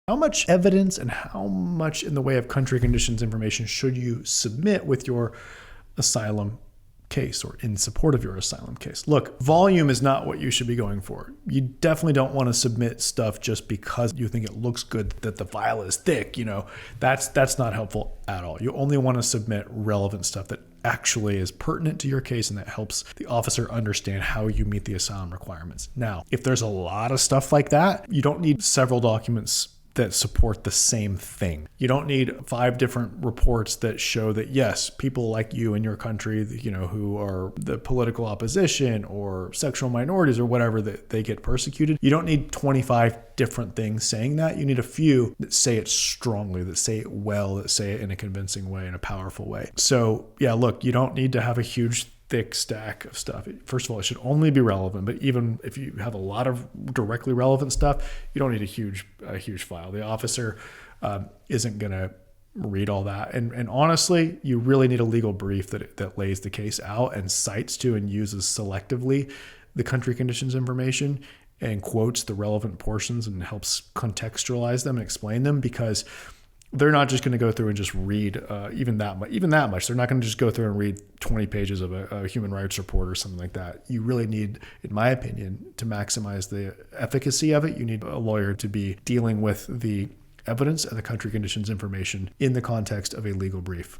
How much evidence and how much in the way of country conditions information should you submit with your asylum case or in support of your asylum case? Look, volume is not what you should be going for. You definitely don't want to submit stuff just because you think it looks good that the file is thick. That's not helpful at all. You only want to submit relevant stuff that actually is pertinent to your case and that helps the officer understand how you meet the asylum requirements. Now, if there's a lot of stuff like that, you don't need several documents that support the same thing. You don't need 5 different reports that show that, yes, people like you in your country, who are the political opposition or sexual minorities or whatever, that they get persecuted. You don't need 25 different things saying that. You need a few that say it strongly, that say it well, that say it in a convincing way, in a powerful way. So yeah, look, you don't need to have a huge thick stack of stuff. First of all, it should only be relevant, but even if you have a lot of directly relevant stuff, you don't need a huge file. The officer isn't going to read all that. And honestly, you really need a legal brief that lays the case out and cites to and uses selectively the country conditions information and quotes the relevant portions and helps contextualize them and explain them, because they're not just going to go through and just read even that much. They're not going to just go through and read 20 pages of a human rights report or something like that. You really need, in my opinion, to maximize the efficacy of it, you need a lawyer to be dealing with the evidence and the country conditions information in the context of a legal brief.